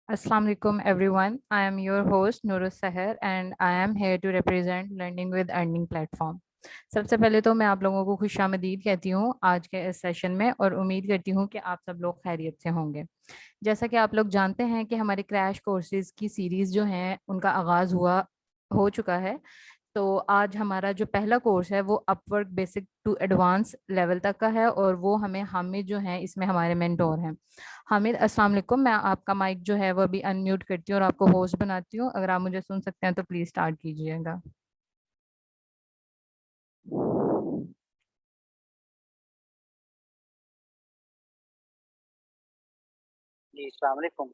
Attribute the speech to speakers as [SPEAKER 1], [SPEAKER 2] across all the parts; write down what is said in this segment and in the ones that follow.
[SPEAKER 1] Assalamu alaikum everyone. I am your host Nurus Sahar and I am here to represent Learning with Earning platform. सबसे पहले तो मैं आप लोगों को खुशामदीद कहती हूँ आज के इस सेशन में और उम्मीद करती हूँ कि आप सब लोग खैरियत से होंगे। जैसा कि आप लोग जानते हैं कि हमारे क्रैश कोर्सेज की सीरीज़ जो हैं उनका आगाज़ हो चुका है। तो आज हमारा जो पहला कोर्स है वो Upwork basic to advance level तक का है और वो हमें हामिद जो है इसमें हमारे मेंटोर हैं। हामिद अस्सलाम वालेकुम। मैं आपका माइक जो है वो अभी अनम्यूट करती हूँ और आपको होस्ट बनाती हूँ। अगर आप मुझे सुन सकते हैं तो प्लीज स्टार्ट कीजिएगा।
[SPEAKER 2] जी अस्सलाम वालेकुम।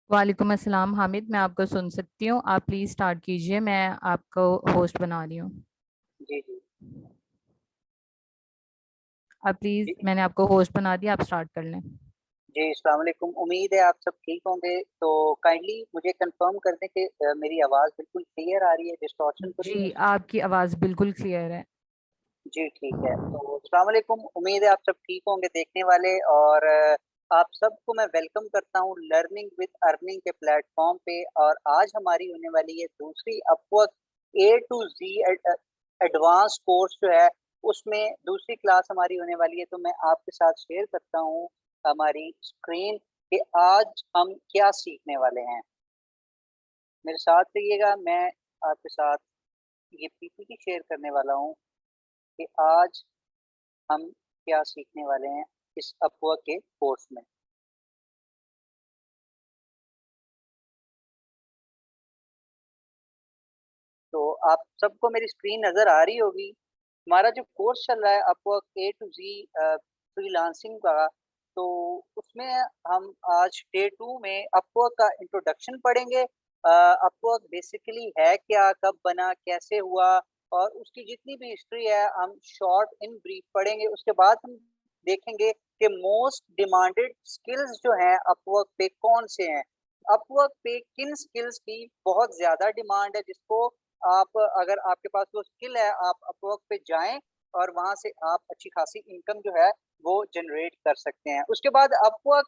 [SPEAKER 1] वालेकुम अस्सलाम हामिद, मैं आपको सुन सकती हूँ। आप प्लीज स्टार्ट कीजिए, मैं आपको होस्ट बना रही हूँ।
[SPEAKER 2] जी जी
[SPEAKER 1] आप प्लीज,
[SPEAKER 2] जी
[SPEAKER 1] मैंने आपको होस्ट बना दिया, आप स्टार्ट कर लें।
[SPEAKER 2] जी अस्सलाम वालेकुम। उम्मीद है आप सब ठीक होंगे। तो काइंडली मुझे कंफर्म कर दें कि मेरी आवाज़ बिल्कुल क्लियर आ रही है, डिस्टॉर्शन तो नहीं है
[SPEAKER 1] जी,
[SPEAKER 2] इसमें?
[SPEAKER 1] आपकी आवाज़ बिल्कुल क्लियर है।
[SPEAKER 2] जी ठीक है। तो अस्सलाम वालेकुम। उम्मीद है आप सब ठीक होंगे देखने वाले। और आप सबको मैं वेलकम करता हूँ लर्निंग विद अर्निंग के प्लेटफॉर्म पे। और आज हमारी होने वाली है दूसरी Upwork A to Z advance course जो है, उसमें दूसरी क्लास हमारी होने वाली है। तो मैं आपके साथ शेयर करता हूँ हमारी स्क्रीन कि आज हम क्या सीखने वाले हैं। मेरे साथ रहिएगा, मैं आपके साथ ये पीपीटी शेयर करने वाला हूँ कि आज हम क्या सीखने वाले हैं इस अपवर्क के कोर्स में। तो आप सबको मेरी स्क्रीन नज़र आ रही होगी। हमारा जो कोर्स चल रहा है Upwork A to Z freelancing का, तो उसमें हम आज डे 2 में अपवर्क का इंट्रोडक्शन पढ़ेंगे। अपवर्क बेसिकली है क्या, कब बना, कैसे हुआ, और उसकी जितनी भी हिस्ट्री है हम शॉर्ट इन ब्रीफ पढ़ेंगे। उसके बाद हम देखेंगे कि मोस्ट डिमांडेड स्किल्स जो हैं अपवर्क पे कौन से हैं। अपवर्क पे किन स्किल्स की बहुत ज़्यादा डिमांड है, जिसको आप, अगर आपके पास वो स्किल है, आप अपवर्क पे जाएँ और वहाँ से आप अच्छी खासी इनकम जो है वो जनरेट कर सकते हैं। उसके बाद Upwork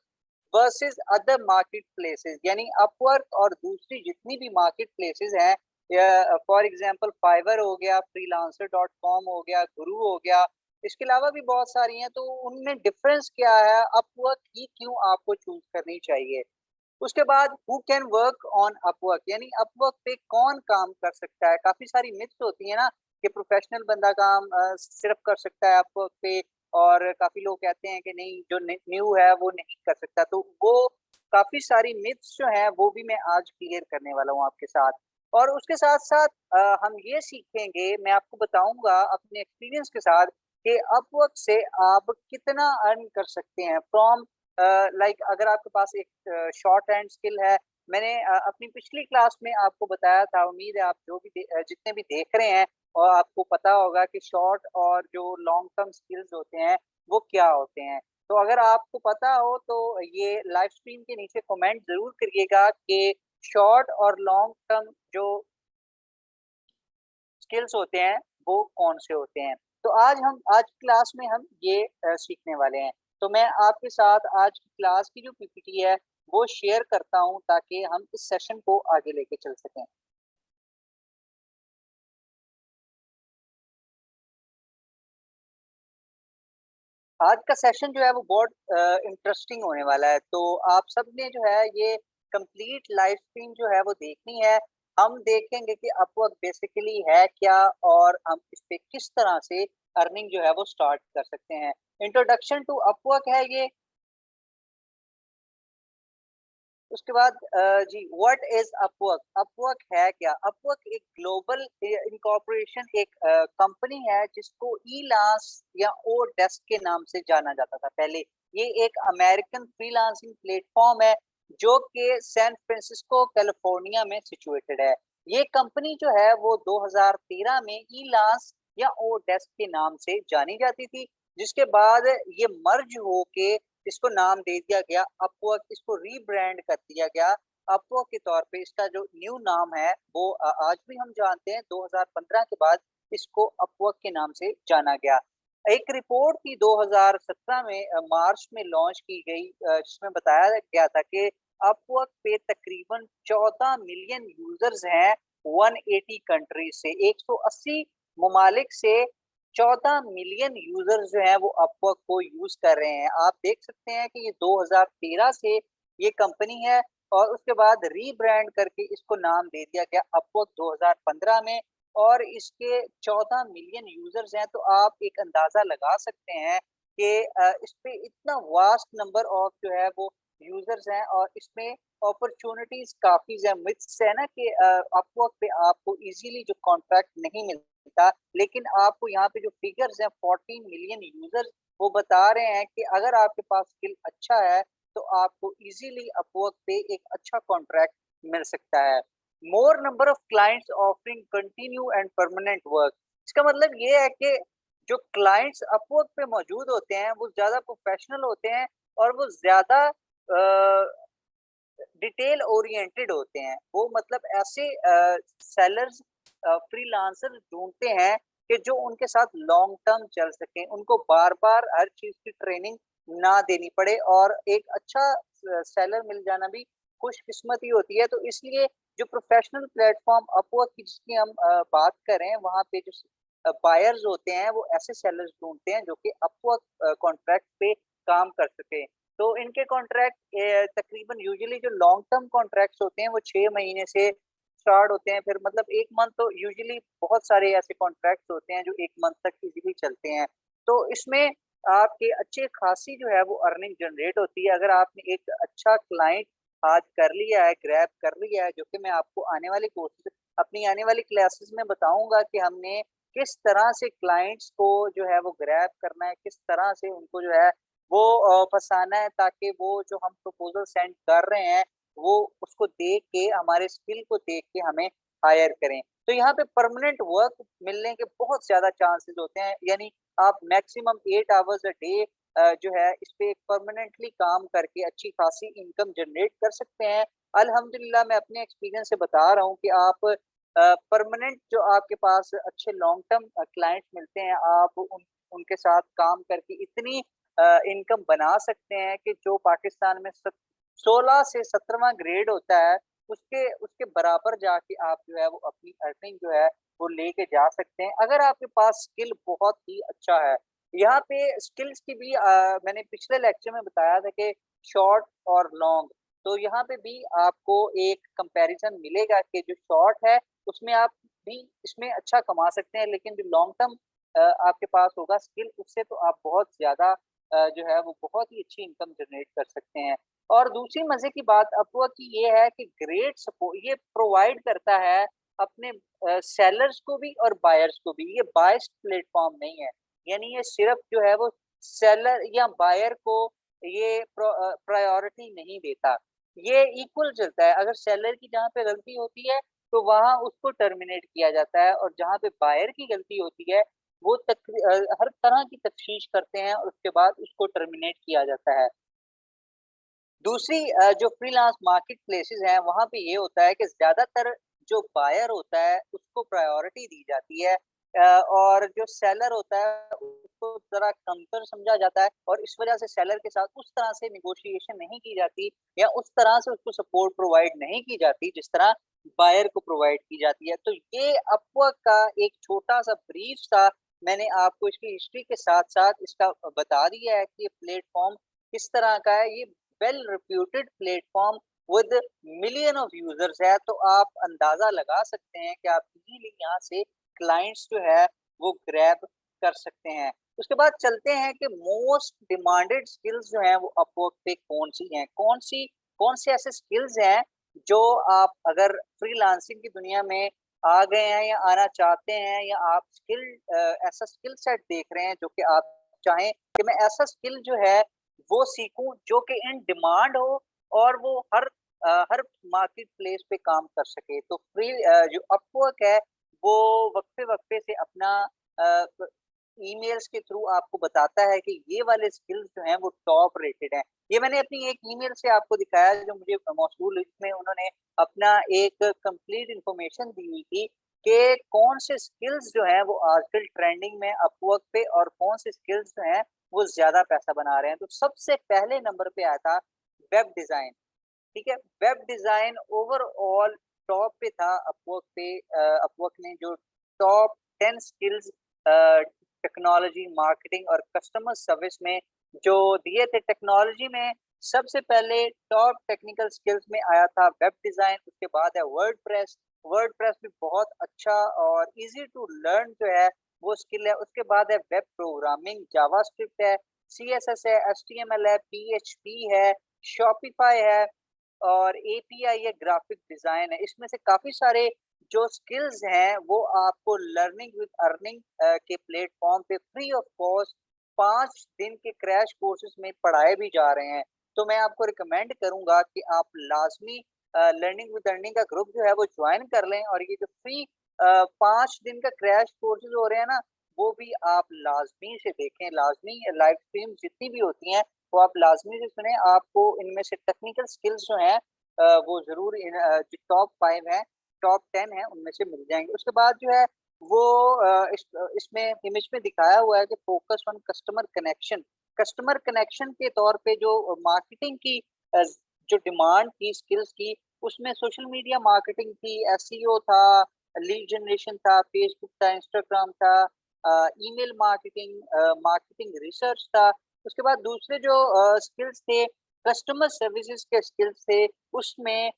[SPEAKER 2] versus other market places, यानी अपवर्क और दूसरी जितनी भी मार्केट प्लेसेस हैं, या फॉर एग्जांपल फाइवर हो गया, फ्रीलांसर डॉट कॉम हो गया, गुरु हो गया, इसके अलावा भी बहुत सारी हैं। तो उनमें डिफरेंस क्या है, अपवर्क ही क्यों आपको चूज करनी चाहिए। उसके बाद who can work on Upwork, यानी अपवर्क पे कौन काम कर सकता है। काफी सारी मिथ्स होती है ना कि प्रोफेशनल बंदा काम सिर्फ कर सकता है अपवर्क पे, और काफी लोग कहते हैं कि नहीं, जो न्यू है वो नहीं कर सकता। तो वो काफी सारी मिथ्स जो हैं वो भी मैं आज क्लियर करने वाला हूँ आपके साथ। और उसके साथ साथ हम ये सीखेंगे, मैं आपको बताऊंगा अपने एक्सपीरियंस के साथ कि अपवर्क से आप कितना अर्न कर सकते हैं फ्रॉम लाइक अगर आपके पास एक शॉर्ट हैंड स्किल है। मैंने अपनी पिछली क्लास में आपको बताया था, उम्मीद है आप जो भी जितने भी देख रहे हैं और आपको पता होगा कि शॉर्ट और जो लॉन्ग टर्म स्किल्स होते हैं वो क्या होते हैं। तो अगर आपको पता हो तो ये लाइव स्ट्रीम के नीचे कमेंट जरूर करिएगा कि शॉर्ट और लॉन्ग टर्म जो स्किल्स होते हैं वो कौन से होते हैं। तो आज की क्लास में हम ये सीखने वाले हैं। तो मैं आपके साथ आज की क्लास की जो पीपीटी है वो शेयर करता हूं ताकि हम इस सेशन को आगे लेके चल सकें। आज का सेशन जो है वो बहुत इंटरेस्टिंग होने वाला है। तो आप सब ने जो है ये कंप्लीट लाइव स्ट्रीम जो है वो देखनी है। हम देखेंगे कि अपवर्क बेसिकली है क्या और हम इस पे किस तरह से अर्निंग जो है वो स्टार्ट कर सकते हैं। इंट्रोडक्शन टू अपवर्क है ये। उसके बाद जी, व्हाट इज अपवर्क। अपवर्क है क्या। अपवर्क एक ग्लोबल इनकॉर्पोरेशन, एक कंपनी है जिसको ईलांस या ओ डेस्क के नाम से जाना जाता था पहले। ये एक अमेरिकन फ्रीलांसिंग प्लेटफॉर्म है जो कि सैन फ्रांसिस्को कैलिफोर्निया में सिचुएटेड है। ये कंपनी जो है वो 2013 में ईलांस या ओ डेस्क के नाम से जानी जाती थी, जिसके बाद ये मर्ज होके इसको नाम दे दिया गया अपवर्क। इसको रीब्रांड कर दिया गया अपवर्क के तौर पे। इसका जो न्यू नाम है वो आज भी हम जानते हैं। 2015 के बाद इसको अपवर्क के नाम से जाना गया। एक रिपोर्ट थी 2017 में मार्च में लॉन्च की गई, जिसमें बताया गया था कि अपवर्क पे तकरीबन 14 मिलियन यूजर्स हैं 180 कंट्रीज से, 180 ममालिक से 14 मिलियन यूजर्स जो हैं वो अपवर्क को यूज कर रहे हैं। आप देख सकते हैं कि ये 2013 से ये कंपनी है और उसके बाद रीब्रांड करके इसको नाम दे दिया गया अपवर्क 2015 में, और इसके 14 मिलियन यूजर्स हैं। तो आप एक अंदाजा लगा सकते हैं कि इस पे इतना वास्ट नंबर ऑफ जो है वो यूजर्स हैं, और इसमें अपॉर्चुनिटीज काफी है। मिथ्स है ना कि अपवर्क पे आपको इजीली जो कॉन्ट्रैक्ट नहीं मिलता, लेकिन आपको यहाँ पे जो फिगर्स हैं 14 मिलियन यूजर्स वो बता रहे हैं कि अगर आपके पास स्किल अच्छा है तो आपको इजीली अपवर्क पे एक अच्छा कॉन्ट्रैक्ट मिल सकता है। मोर number of clients offering continue and permanent work. इसका मतलब ये है कि जो क्लाइंट्स अपवर्क पे मौजूद होते हैं वो ज्यादा प्रोफेशनल होते हैं और वो ज्यादा डिटेल ओरिएंटेड होते हैं। वो मतलब ऐसे सेलर्स फ्रीलांसर ढूंढते हैं कि जो उनके साथ लॉन्ग टर्म चल सके, उनको बार बार हर चीज की ट्रेनिंग ना देनी पड़े, और एक अच्छा सेलर मिल जाना भी खुशकिस्मती होती है। तो इसलिए जो प्रोफेशनल प्लेटफॉर्म अपवर्क की जिसकी हम बात करें, वहाँ पे जो बायर्स होते हैं वो ऐसे सेलर्स ढूंढते हैं जो कि अपवर्क कॉन्ट्रैक्ट पे काम कर सके। तो इनके कॉन्ट्रैक्ट तकरीबन यूजुअली जो लॉन्ग टर्म कॉन्ट्रैक्ट्स होते हैं वो 6 महीने से स्टार्ट होते हैं, फिर मतलब 1 मंथ, तो यूजुअली बहुत सारे ऐसे कॉन्ट्रैक्ट्स होते हैं जो 1 मंथ तक इजीली चलते हैं। तो इसमें आपकी अच्छी खासी जो है वो अर्निंग जनरेट होती है। अगर आपने एक अच्छा क्लाइंट आज कर लिया है, ग्रैब कर लिया है, जो कि मैं आपको आने वाली कोर्सेज अपनी आने वाली क्लासेस में बताऊँगा कि हमने किस तरह से क्लाइंट्स को जो है वो ग्रैब करना है, किस तरह से उनको जो है वो फँसाना है, ताकि वो जो हम प्रपोज़ल सेंड कर रहे हैं, वो उसको देख के, हमारे स्किल को देख के हमें हायर करें। तो यहाँ पे परमानेंट वर्क मिलने के बहुत ज़्यादा चांसेस होते हैं, यानी आप मैक्सिमम 8 आवर्स अ डे जो है इस पे परमानेंटली काम करके अच्छी खासी इनकम जनरेट कर सकते हैं। अल्हम्दुलिल्लाह मैं अपने एक्सपीरियंस से बता रहा हूँ कि आप परमानेंट जो आपके पास अच्छे लॉन्ग टर्म क्लाइंट्स मिलते हैं, आप उनके साथ काम करके इतनी इनकम बना सकते हैं कि जो पाकिस्तान में 16 से 17वां ग्रेड होता है, उसके उसके बराबर जाके आप जो है वो अपनी अर्निंग जो है वो लेके जा सकते हैं, अगर आपके पास स्किल बहुत ही अच्छा है। यहाँ पे स्किल्स की भी मैंने पिछले लेक्चर में बताया था कि शॉर्ट और लॉन्ग, तो यहाँ पे भी आपको एक कंपैरिजन मिलेगा कि जो शॉर्ट है उसमें आप भी इसमें अच्छा कमा सकते हैं, लेकिन जो लॉन्ग टर्म आपके पास होगा स्किल, उससे तो आप बहुत ज़्यादा जो है वो बहुत ही अच्छी इनकम जनरेट कर सकते हैं। और दूसरी मज़े की बात अपवर्क की ये है कि ग्रेट सपोर्ट ये प्रोवाइड करता है अपने सेलर्स को भी और बायर्स को भी। ये बायस्ड प्लेटफ़ॉर्म नहीं है, यानी ये सिर्फ़ जो है वो सेलर या बायर को ये प्रायोरिटी नहीं देता। ये इक्वल चलता है, अगर सेलर की जहाँ पे गलती होती है, तो वहाँ उसको टर्मिनेट किया जाता है, और जहाँ पे बायर की गलती होती है वो हर तरह की तफ्तीश करते हैं और उसके बाद उसको टर्मिनेट किया जाता है। दूसरी जो फ्रीलांस मार्केट प्लेसेस हैं, वहाँ पे ये होता है कि ज़्यादातर जो बायर होता है, उसको प्रायोरिटी दी जाती है, और जो सेलर होता है, उसको ज़रा कमतर समझा जाता है, और इस वजह से सेलर के साथ उस तरह से नेगोशिएशन नहीं की जाती, या उस तरह से उसको सपोर्ट प्रोवाइड नहीं की जाती, जिस तरह बायर को प्रोवाइड की जाती है। तो ये अपवर्क का एक छोटा-सा ब्रीफ सा मैंने आपको इसकी हिस्ट्री के साथ-साथ इसका बता दिया है कि ये प्लेटफ़ॉर्म किस तरह का है। ये well reputed platform with million of users है, तो आप अंदाजा लगा सकते हैं कि आप इजीली यहाँ से क्लाइंट्स जो है वो ग्रैब कर सकते हैं। उसके बाद चलते हैं कि मोस्ट डिमांडेड स्किल्स जो हैं वो अपवर्क पे कौन सी हैं, कौन से ऐसे स्किल्स हैं जो आप अगर फ्रीलांसिंग की दुनिया में आ गए हैं या आना चाहते हैं, या आप ऐसा स्किल सेट देख रहे हैं जो कि आप चाहें कि मैं ऐसा स्किल जो है वो सीखूं जो कि इन डिमांड हो, और वो हर मार्केट प्लेस पे काम कर सके। तो जो अपवर्क है वो वक्फे-वक्फे से अपना ईमेल्स के थ्रू आपको बताता है कि ये वाले स्किल्स जो हैं वो टॉप रेटेड हैं। ये मैंने अपनी एक ईमेल से आपको दिखाया जो मुझे मौसूल, इसमें उन्होंने अपना एक कंप्लीट इन्फॉर्मेशन दी हुई थी कि कौन से स्किल्स जो हैं वो आजकल ट्रेंडिंग में अपवर्क पे, और कौन से स्किल्स जो हैं वो ज़्यादा पैसा बना रहे हैं। तो सबसे पहले नंबर पे आया था वेब डिज़ाइन। ठीक है। वेब डिजाइन ओवरऑल टॉप पे था अपवर्क पे। अपवर्क ने जो टॉप 10 स्किल्स टेक्नोलॉजी, मार्केटिंग और कस्टमर सर्विस में जो दिए थे, टेक्नोलॉजी में सबसे पहले टॉप टेक्निकल स्किल्स में आया था वेब डिजाइन। उसके बाद है वर्डप्रेस। वर्डप्रेस भी बहुत अच्छा और इजी टू लर्न जो है वो स्किल है। उसके बाद है वेब प्रोग्रामिंग, जावास्क्रिप्ट है, सीएसएस है, एचटीएमएल है, पीएचपी है, शॉपिफाई है और एपीआई है, ग्राफिक डिजाइन है। इसमें से काफी सारे जो स्किल्स हैं वो आपको लर्निंग विद अर्निंग के प्लेटफॉर्म पे फ्री ऑफ कॉस्ट 5 दिन के क्रैश कोर्सेज में पढ़ाए भी जा रहे हैं। तो मैं आपको रिकमेंड करूंगा कि आप लाजमी लर्निंग विद अर्निंग का ग्रुप जो है वो ज्वाइन कर लें, और ये जो फ्री 5 दिन का क्रैश कोर्सेज हो रहे हैं ना, वो भी आप लाजमी से देखें। लाजमी लाइव स्ट्रीम जितनी भी होती हैं वो आप लाजमी से सुने। आपको इनमें से टेक्निकल स्किल्स जो हैं वो जरूर जो टॉप 5 हैं, टॉप 10 है, उनमें से मिल जाएंगे। उसके बाद जो है वो इसमें इमेज में दिखाया हुआ है कि focus on customer connection. Customer connection के तौर पे जो मार्केटिंग की जो डिमांड थी स्किल्स की, उसमें सोशल मीडिया मार्केटिंग थी, एसईओ था, लीड जनरेशन था, फेसबुक था, इंस्टाग्राम था, ईमेल मार्केटिंग, मार्केटिंग रिसर्च था। उसके बाद दूसरे जो स्किल्स थे, कस्टमर सर्विसेज के स्किल्स थे। उसमें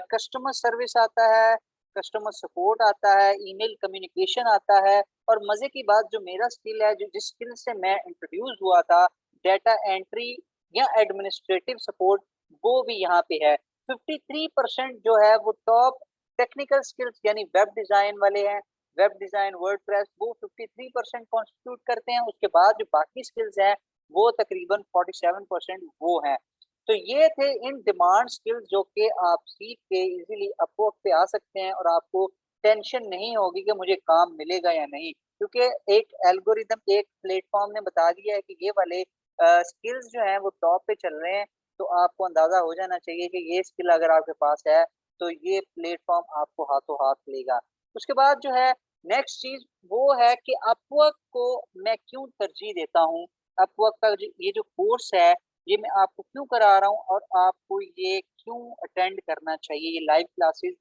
[SPEAKER 2] कस्टमर सर्विस आता है, कस्टमर सपोर्ट आता है, ईमेल कम्युनिकेशन आता है, और मजे की बात जो मेरा स्किल है, जो जिस स्किल से मैं इंट्रोड्यूस हुआ था, डेटा एंट्री या एडमिनिस्ट्रेटिव सपोर्ट, वो भी यहाँ पे है। 53% जो है वो टॉप टेक्निकल स्किल्स यानी वेब डिजाइन वाले हैं। वेब डिजाइन, वर्डप्रेस, वो 53% कॉन्स्टिट्यूट करते हैं। उसके बाद जो बाकी स्किल्स हैं वो तकरीबन 47% वो हैं। तो ये थे इन डिमांड स्किल्स जो कि आप सीख के इजीली अपवर्क पे आ सकते हैं, और आपको टेंशन नहीं होगी कि मुझे काम मिलेगा या नहीं, क्योंकि एक एल्गोरिदम, एक प्लेटफॉर्म ने बता दिया है कि ये वाले स्किल्स जो हैं वो टॉप पे चल रहे हैं। तो आपको अंदाजा हो जाना चाहिए कि ये स्किल अगर आपके पास है तो ये प्लेटफॉर्म आपको हाथों हाथ लेगा। उसके बाद जो है नेक्स्ट चीज वो है कि अपवर्क को मैं क्यों तरजीह देता हूँ। अपवर्क का ये जो कोर्स है, ये मैं आपको क्यों करा रहा हूँ और आपको ये क्यों अटेंड करना चाहिए, ये लाइव क्लासेस,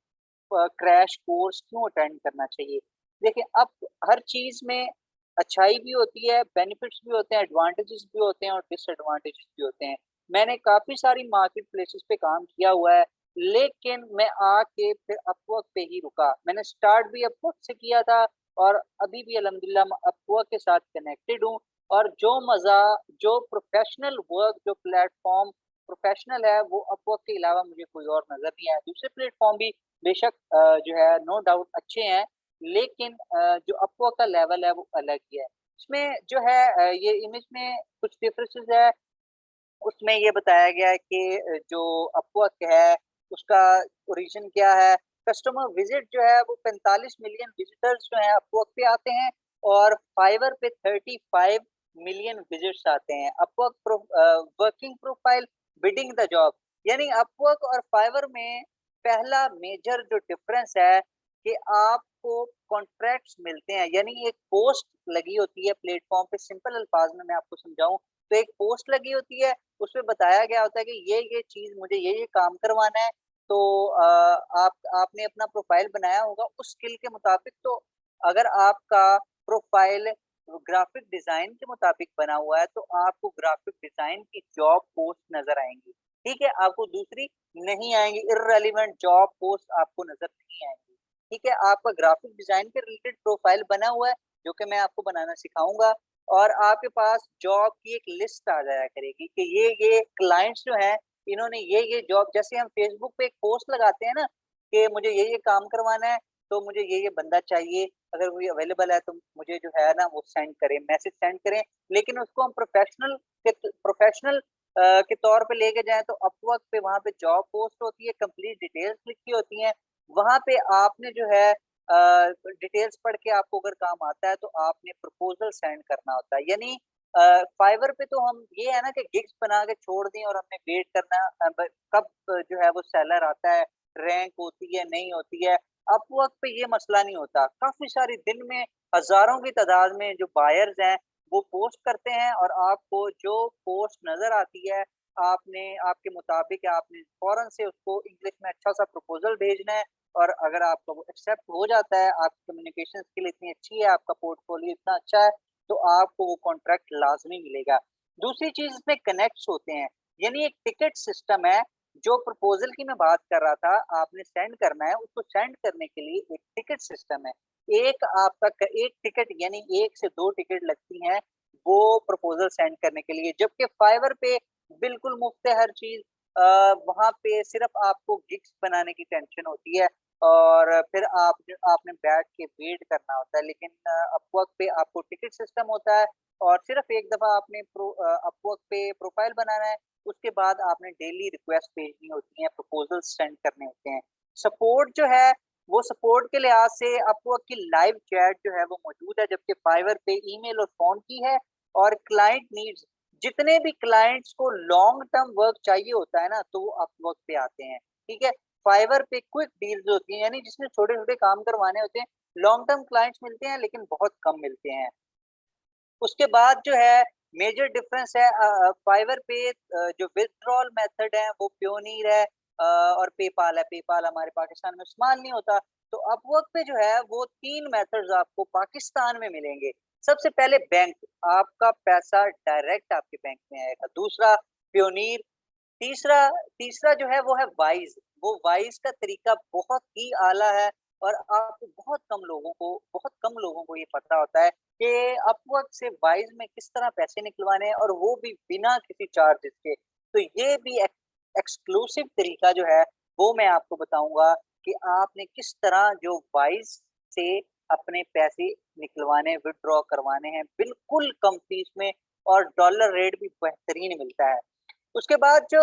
[SPEAKER 2] क्रैश कोर्स क्यों अटेंड करना चाहिए। देखिए, अब हर चीज में अच्छाई भी होती है, बेनिफिट्स भी होते हैं, एडवांटेजेस भी होते हैं और डिसएडवांटेजेस भी होते हैं। मैंने काफी सारी मार्केट प्लेसेस पे काम किया हुआ है, लेकिन मैं आके फिर अपवर्क पे ही रुका। मैंने स्टार्ट भी अपवर्क से किया था और अभी भी अल्हम्दुलिल्लाह मैं अपवर्क के साथ कनेक्टेड हूँ। और जो मजा, जो प्रोफेशनल वर्क, जो प्लेटफॉर्म प्रोफेशनल है, वो अपवर्क के अलावा मुझे कोई और नजर नहीं आया। दूसरे प्लेटफॉर्म भी बेशक जो है नो डाउट अच्छे हैं, लेकिन जो अपवर्क का लेवल है वो अलग ही है। इसमें जो है ये इमेज में कुछ डिफरेंसेस है। उसमें ये बताया गया है कि जो अपवर्क है उसका ओरिजिन क्या है। कस्टमर विजिट जो है वो 45 मिलियन विजिटर्स जो है अपवर्क पे आते हैं, और फाइवर पे 35 मिलियन विजिट्स आते हैं। Upwork working profile, bidding the job, यानी अपवर्क और फाइवर में पहला मेजर जो डिफरेंस है कि आपको कॉन्ट्रैक्ट्स मिलते हैं, यानी एक पोस्ट लगी होती है प्लेटफॉर्म पे। सिंपल अल्फाज में मैं आपको समझाऊं तो एक पोस्ट लगी होती है, उसमें बताया गया होता है कि ये चीज मुझे ये काम करवाना है। तो आपने अपना प्रोफाइल बनाया होगा उस स्किल के मुताबिक। तो अगर आपका प्रोफाइल ग्राफिक डिजाइन के मुताबिक बना हुआ है तो आपको ग्राफिक डिजाइन की जॉब पोस्ट नजर आएंगी। ठीक है, आपको दूसरी नहीं आएंगी, इररेलेवेंट जॉब पोस्ट आपको नजर नहीं आएंगी। ठीक है, आपका ग्राफिक डिजाइन के रिलेटेड प्रोफाइल बना हुआ है, जो कि मैं आपको बनाना सिखाऊंगा, और आपके पास जॉब की एक लिस्ट आ जाया करेगी कि ये क्लाइंट्स जो हैं इन्होंने ये जॉब, जैसे हम फेसबुक पे एक पोस्ट लगाते हैं ना कि मुझे ये काम करवाना है, तो मुझे ये बंदा चाहिए, अगर वो अवेलेबल है तो मुझे जो है ना वो सेंड करें, मैसेज सेंड करें। लेकिन उसको हम प्रोफेशनल के तौर पे लेके जाएं तो अपवर्क पे वहां पे जॉब पोस्ट होती है, कंप्लीट डिटेल्स लिखी होती हैं। वहां पे आपने जो है डिटेल्स पढ़ के आपको अगर काम आता है तो आपने प्रपोजल सेंड करना होता है। यानी फाइवर पे तो हम ये है ना कि गिग्स बना के छोड़ दें और हमने वेट करना कब जो है वो सेलर आता है, रैंक होती है नहीं होती है। अपवर्क पे ये मसला नहीं होता। काफी सारी दिन में हजारों की तादाद में जो बायर्स हैं वो पोस्ट करते हैं, और आपको जो पोस्ट नजर आती है आपने आपके मुताबिक आपने फ़ौरन से उसको इंग्लिश में अच्छा-सा प्रपोज़ल भेजना है और अगर आपका वो एक्सेप्ट हो जाता है, आपकी कम्युनिकेशन स्किल इतनी अच्छी है, आपका पोर्टफोलियो इतना अच्छा है, तो आपको वो कॉन्ट्रैक्ट लाज़मी मिलेगा। दूसरी चीज़ इसमें कनेक्ट्स होते हैं, यानी एक टिकट सिस्टम है, जो प्रपोज़ल की मैं बात कर रहा था, आपने सेंड करना है, उसको सेंड करने के लिए एक टिकट सिस्टम है। एक टिकट यानी 1 से 2 टिकट लगती हैं, वो प्रपोज़ल सेंड करने के लिए, जबकि फाइवर पे बिल्कुल मुफ़्त है हर चीज़। वहाँ पे सिर्फ़ आपको गिग्स बनाने की टेंशन होती है और फिर आपने बैठ के वेट करना होता है। लेकिन अपवर्क पे आपको टिकट सिस्टम होता है और सिर्फ़ एक दफ़ा आपने अपवर्क पे प्रोफ़ाइल बनाना है, उसके बाद आपने डेली रिक्वेस्ट भेजनी होती हैं, प्रपोज़ल्स सेंड करने होते हैं। सपोर्ट जो है, वो सपोर्ट के लिहाज़ से अपवर्क की लाइव चैट जो है वो मौजूद है, जबकि फाइवर पे ईमेल और फ़ोन की है और क्लाइंट नीड्स जितने भी क्लाइंट्स को लॉन्ग टर्म वर्क चाहिए होता है ना, तो वो अपवर्क पे आते हैं, ठीक है? फाइवर पे क्विक डील्स होती हैं, यानी जिसमें छोटे-छोटे काम करवाने होते हैं, लॉन्ग टर्म क्लाइंट्स मिलते हैं लेकिन बहुत कम मिलते हैं। उसके बाद जो है मेजर डिफरेंस है फाइवर पे जो विथड्रॉल मेथड है वो प्योनीर है और पेपाल है। पेपाल हमारे पाकिस्तान में इस्तेमाल नहीं होता। तो अपवर्क पे जो है वो 3 मेथड्स आपको पाकिस्तान में मिलेंगे। सबसे पहले बैंक, आपका पैसा डायरेक्ट आपके बैंक में आएगा। दूसरा प्योनीर, तीसरा तीसरा जो है वो है वाइज़। वो वाइज़ का तरीका बहुत ही आला है और आपको बहुत कम लोगों को ये पता होता है कि अपवर्क से वाइज़ में किस तरह पैसे निकलवाने हैं और वो भी बिना किसी चार्जेस के। तो ये भी एक एक्सक्लूसिव तरीका जो है वो मैं आपको बताऊँगा कि आपने किस तरह जो वाइज़ से अपने पैसे निकलवाने, विथड्रॉ करवाने हैं, बिल्कुल कम फीस में और डॉलर रेट भी बेहतरीन मिलता है। उसके बाद जो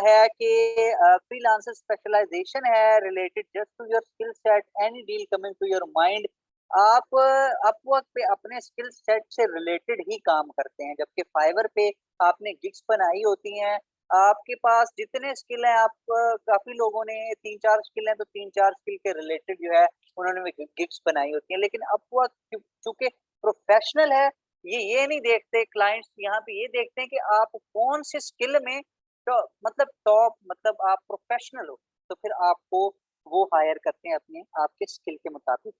[SPEAKER 2] है कि फ्रीलांसर स्पेशलाइजेशन है related just to your skill set, any deal coming to your mind. आप अपवर्क पे अपने स्किल सेट से रिलेटेड ही काम करते हैं, जबकि फाइवर पे आपने गिग्स बनाई होती हैं। आपके पास जितने स्किल हैं, आप काफ़ी लोगों ने 3-4 स्किल हैं, तो 3-4 स्किल के रिलेटेड जो है उन्होंने वो गिग्स बनाई होती हैं। लेकिन अपवर्क चूँकि प्रोफेशनल है, ये नहीं देखते क्लाइंट्स, यहाँ पे ये देखते हैं कि आप कौन से स्किल में टॉप मतलब आप प्रोफेशनल हो, तो फिर आपको वो हायर करते हैं अपने आपके स्किल के मुताबिक।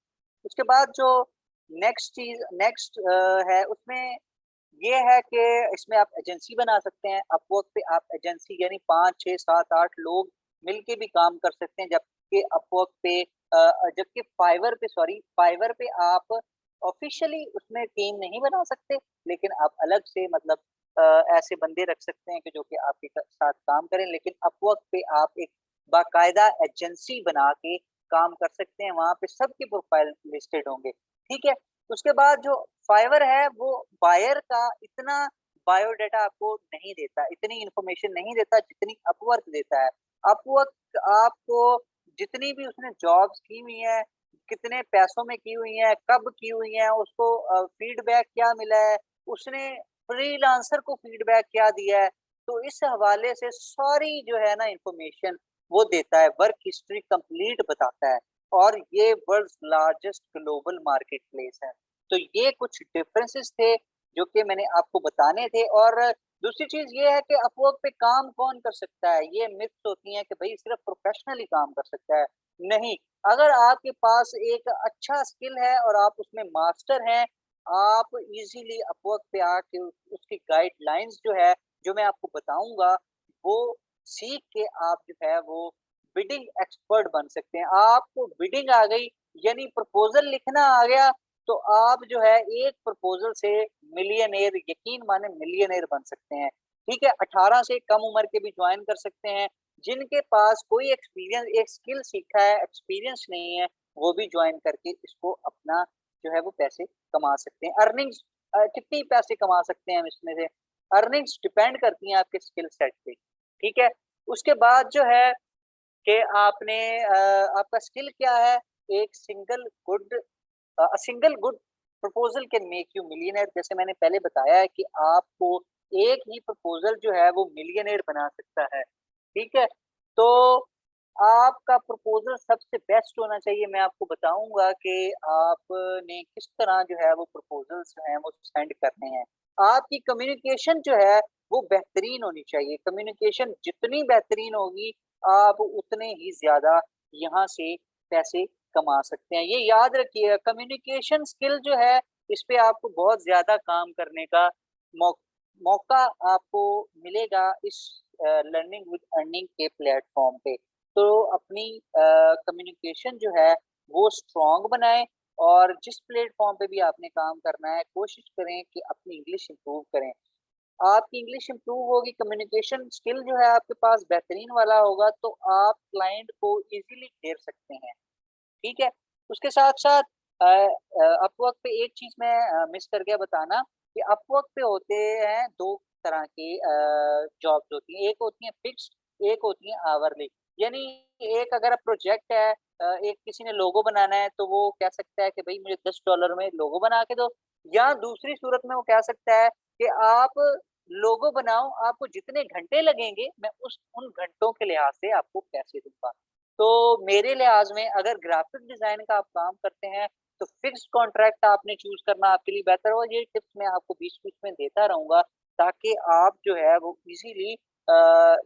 [SPEAKER 2] उसके बाद जो नेक्स्ट है उसमें ये है कि इसमें आप एजेंसी बना सकते हैं। अपवर्क पे आप एजेंसी यानी 5, 6, 7, 8 लोग मिलके भी काम कर सकते हैं, जबकि अपवर्क पे जबकि फाइवर पे आप ऑफ़िशियली उसमें टीम नहीं बना सकते, लेकिन आप अलग से मतलब अ, ऐसे बंदे रख सकते हैं कि जो कि आपके साथ काम करें, लेकिन अपवर्क पे आप एक बाकायदा एजेंसी बना के काम कर सकते हैं, वहाँ पे सबकी प्रोफाइल लिस्टेड होंगे, ठीक है? उसके बाद जो फाइवर है वो बायर का इतना बायोडाटा आपको नहीं देता, इतनी इन्फॉर्मेशन नहीं देता जितनी अपवर्क देता है। अपवर्क आपको जितनी भी उसने जॉब्स की हुई हैं, कितने पैसों में की हुई हैं, कब की हुई हैं, उसको फीडबैक क्या मिला है, उसने फ्रीलांसर को फीडबैक क्या दिया है, तो इस हवाले से सारी जो है ना इन्फॉर्मेशन वो देता है, वर्क हिस्ट्री कंप्लीट बताता है और ये world's largest global marketplace है। तो ये कुछ डिफरेंसेस थे जो कि मैंने आपको बताने थे और दूसरी चीज़ ये है कि अपवर्क पे काम कौन कर सकता है? ये मिथ्स होती हैं कि भई सिर्फ़ प्रोफ़ेशनल ही काम कर सकता है। नहीं, अगर आपके पास एक अच्छा स्किल है और आप उसमें मास्टर हैं, आप इज़िली अपवर्क पे आके उसकी गाइडलाइंस जो है, जो मैं आपको बताऊँगा, वो सीख के आप जो है वो बिडिंग एक्सपर्ट बन सकते हैं। आपको बिडिंग आ गई यानी प्रपोज़ल लिखना आ गया, तो आप जो है एक प्रपोज़ल से मिलियनेयर, यकीन माने मिलियनेयर बन सकते हैं। ठीक है? 18 से कम उम्र के भी जॉइन कर सकते हैं। जिनके पास कोई एक्सपीरियंस एक स्किल सीखा है, एक्सपीरियंस नहीं है, वो भी जॉइन करके इसको अपना जो है वो पैसे कमा सकते हैं। अर्निंग्स कितनी पैसे कमा सकते हैं हम इसमें से? अर्निंग्स डिपेंड करती हैं आपके स्किल सेट पे, ठीक है? उसके बाद जो है कि आपका स्किल क्या है? एक single good proposal can make you millionaire. जैसे मैंने पहले बताया है कि आपको एक ही प्रपोज़ल जो है वो मिलियनेयर बना सकता है, ठीक है? तो आपका प्रपोज़ल सबसे बेस्ट होना चाहिए। मैं आपको बताऊँगा कि आपने किस तरह जो है वो प्रपोज़ल्स जो हैं वो सेंड करने हैं। आपकी कम्युनिकेशन जो है वो बेहतरीन होनी चाहिए। कम्युनिकेशन जितनी बेहतरीन होगी, आप उतने ही ज़्यादा यहाँ से पैसे कमा सकते हैं। ये याद रखिए, कम्युनिकेशन स्किल जो है, इस पे आपको बहुत ज़्यादा काम करने का मौ मौका आपको मिलेगा इस लर्निंग विद अर्निंग के प्लेटफ़ॉर्म पे। तो अपनी कम्युनिकेशन जो है वो स्ट्रॉन्ग बनाएँ और जिस प्लेटफ़ॉर्म पे भी आपने काम करना है, कोशिश करें कि अपनी इंग्लिश इम्प्रूव करें। आपकी इंग्लिश इम्प्रूव होगी, कम्युनिकेशन स्किल जो है आपके पास बेहतरीन वाला होगा, तो आप क्लाइंट को ईज़िली घेर सकते हैं। ठीक है? उसके साथ-साथ अपवर्क पे एक चीज़ मैं मिस कर गया बताना कि अपवर्क पे होते हैं 2 तरह की जॉब्स होती हैं। एक होती हैं फिक्स्ड, एक होती हैं आवरली। यानी एक अगर प्रोजेक्ट है, एक किसी ने लोगो बनाना है, तो वो कह सकता है कि भई मुझे $10 में लोगो बना के दो, या दूसरी सूरत में वो कह सकता है कि आप लोगो बनाओ, आपको जितने घंटे लगेंगे, मैं उस उन घंटों के लिहाज़ से आपको पैसे दूँगा। तो मेरे लिहाज़ में अगर ग्राफ़िक डिज़ाइन का आप काम करते हैं, तो फ़िक्स्ड कॉन्ट्रैक्ट आपने चूज़ करना आपके लिए बेहतर होगा। ये टिप्स मैं आपको बीच-बीच में देता रहूँगा, ताकि आप जो है वो ईज़िली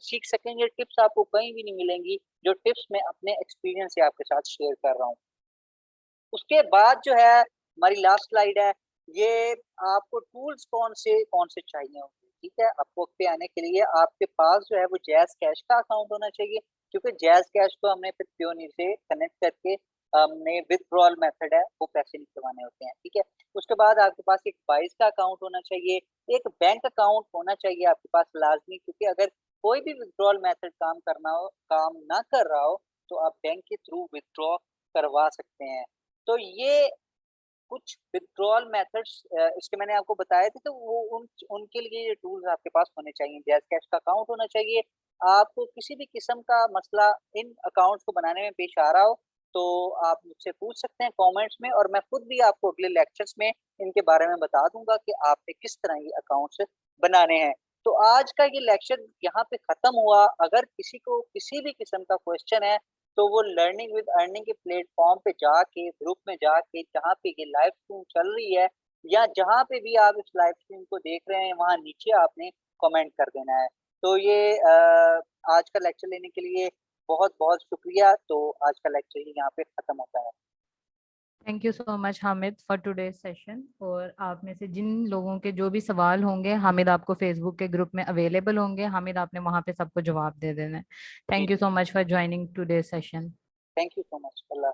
[SPEAKER 2] सीख सकें। ये टिप्स आपको कहीं भी नहीं मिलेंगी, जो टिप्स मैं अपने एक्सपीरियंस से आपके साथ शेयर कर रहा हूँ। उसके बाद जो है हमारी लास्ट स्लाइड है, ये आपको टूल्स कौन से चाहिए होंगे, ठीक है? अपवर्क पे आने के लिए आपके पास जो है वो जैज़ कैश का अकाउंट होना चाहिए, क्योंकि जैज़ कैश को हमने फिर पायोनियर से कनेक्ट करके हमने विथड्रॉल मेथड है, वो पैसे निकलवाने होते हैं, ठीक है? उसके बाद आपके पास एक वाइज़ का अकाउंट होना चाहिए, एक बैंक अकाउंट होना चाहिए आपके पास लाज़मी, क्योंकि अगर कोई भी विथड्रॉल मेथड काम ना कर रहा हो, तो आप बैंक के थ्रू विथड्रॉ करवा सकते हैं। तो ये कुछ विथड्रॉल मेथड्स इसके मैंने आपको बताए थे, तो वो उनके लिए ये टूल्स आपके पास होने चाहिए। जैज़ कैश का अकाउंट होना चाहिए। आपको किसी भी किस्म का मसला इन अकाउंट्स को बनाने में पेश आ रहा हो, तो आप मुझसे पूछ सकते हैं कमेंट्स में, और मैं खुद भी आपको अगले लेक्चर्स में इनके बारे में बता दूँगा कि आपने किस तरह ये अकाउंट्स बनाने हैं। तो आज का ये लेक्चर यहाँ पे खत्म हुआ। अगर किसी को किसी भी किस्म का क्वेश्चन है, तो वो लर्निंग विद अर्निंग के प्लेटफ़ॉर्म पे जाके, ग्रुप में जाके, जहाँ पे ये लाइव स्ट्रीम चल रही है, या जहाँ पे भी आप इस लाइव स्ट्रीम को देख रहे हैं, वहाँ नीचे आपने कमेंट कर देना है। तो ये आज का लेक्चर लेने के लिए बहुत-बहुत शुक्रिया। तो आज का लेक्चर ही यहाँ पे खत्म होता है।
[SPEAKER 1] Thank you so much Hamid for today's session. और आप में से जिन लोगों के जो भी सवाल होंगे, हामिद आपको फेसबुक के ग्रुप में अवेलेबल होंगे। हामिद आपने वहाँ पे सबको जवाब दे देना है।
[SPEAKER 2] जी,
[SPEAKER 1] थैंक यू
[SPEAKER 2] जी।
[SPEAKER 1] So much for joining today's session.
[SPEAKER 2] Thank you so much. Allah